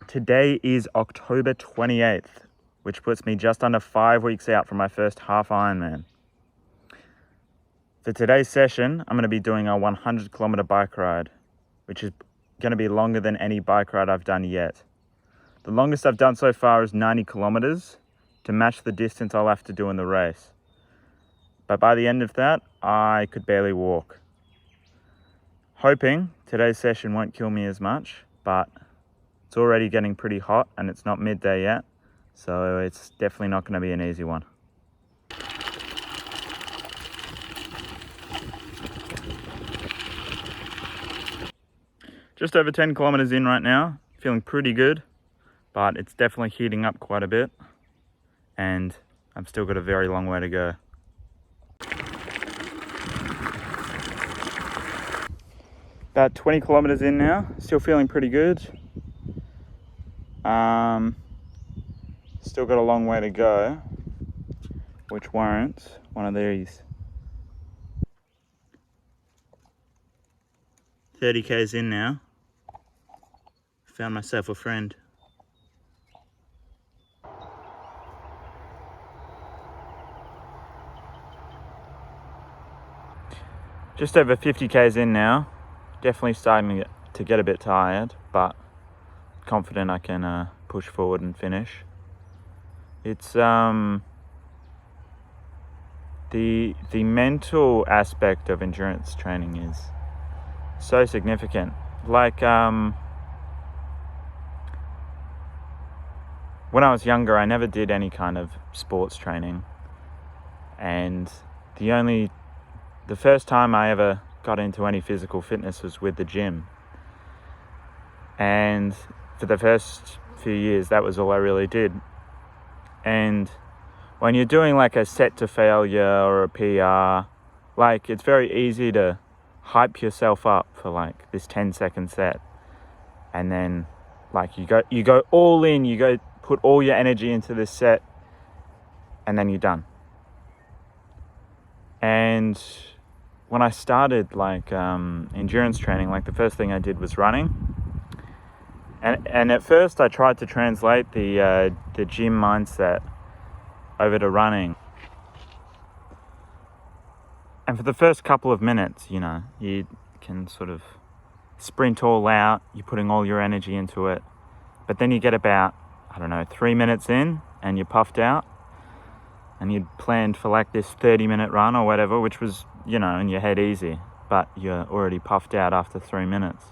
Today is October 28th, which puts me just under 5 weeks out from my first half Ironman. For today's session, I'm going to be doing a 100 kilometer bike ride, which is going to be longer than any bike ride I've done yet. The longest I've done so far is 90 kilometers to match the distance I'll have to do in the race. But by the end of that, I could barely walk. Hoping today's session won't kill me as much, but it's already getting pretty hot and it's not midday yet, so it's definitely not going to be an easy one. Just over 10 kilometers in right now, feeling pretty good, but it's definitely heating up quite a bit and I've still got a very long way to go. About 20 kilometers in now, still feeling pretty good. Still got a long way to go, which warrants one of these. 30 k's in now. Found myself a friend. Just over 50 k's in now. Definitely starting to get a bit tired, but confident I can push forward and finish. It's the mental aspect of endurance training is so significant. Like when I was younger, I never did any kind of sports training, and the first time I ever got into any physical fitness was with the gym, and for the first few years that was all I really did. And when you're doing like a set to failure or a PR, like it's very easy to hype yourself up for like this 10-second set, and then like you go all in, you go put all your energy into this set, and then you're done. And when I started like endurance training, like the first thing I did was running. And at first I tried to translate the gym mindset over to running. And for the first couple of minutes, you know, you can sort of sprint all out, you're putting all your energy into it. But then you get about, 3 minutes in and you're puffed out. And you'd planned for like this 30-minute run or whatever, which was, in your head easy. But you're already puffed out after 3 minutes.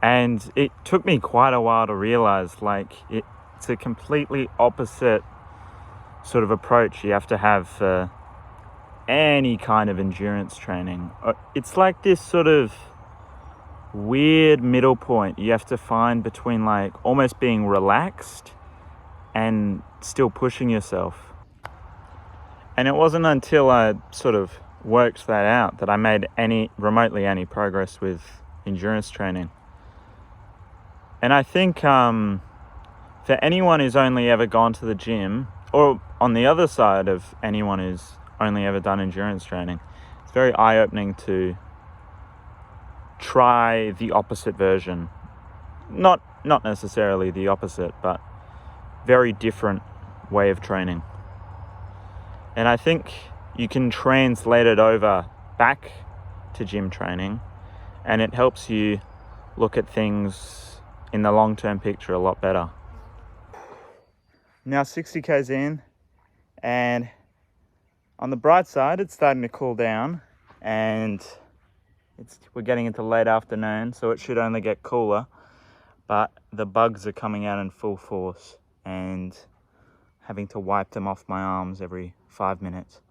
And it took me quite a while to realize like it's a completely opposite sort of approach you have to have for any kind of endurance training. It's like this sort of weird middle point you have to find between like almost being relaxed and still pushing yourself. And it wasn't until I sort of worked that out that I made remotely any progress with endurance training. And I think for anyone who's only ever gone to the gym, or on the other side of anyone who's only ever done endurance training, it's very eye-opening to try the opposite version. Not necessarily the opposite, but very different way of training. And I think you can translate it over back to gym training, and it helps you look at things in the long-term picture a lot better. Now 60 k's in, and on the bright side, it's starting to cool down, and we're getting into late afternoon, so it should only get cooler, but the bugs are coming out in full force, and having to wipe them off my arms every 5 minutes.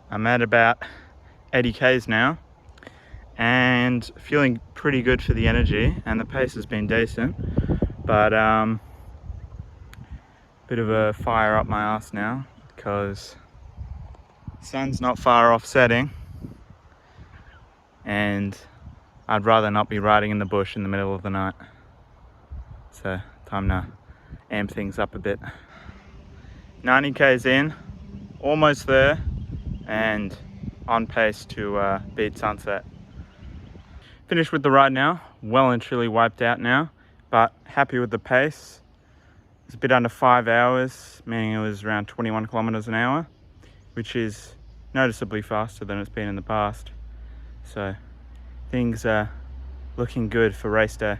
I'm at about 80 k's now and feeling pretty good for the energy, and the pace has been decent, but bit of a fire up my ass now because sun's not far off setting, and I'd rather not be riding in the bush in the middle of the night. So time to amp things up a bit. 90 k's in, almost there, and on pace to beat sunset. Finished with the ride now, well and truly wiped out now, but happy with the pace. It's a bit under 5 hours, meaning it was around 21 kilometers an hour, which is noticeably faster than it's been in the past. So things are looking good for race day.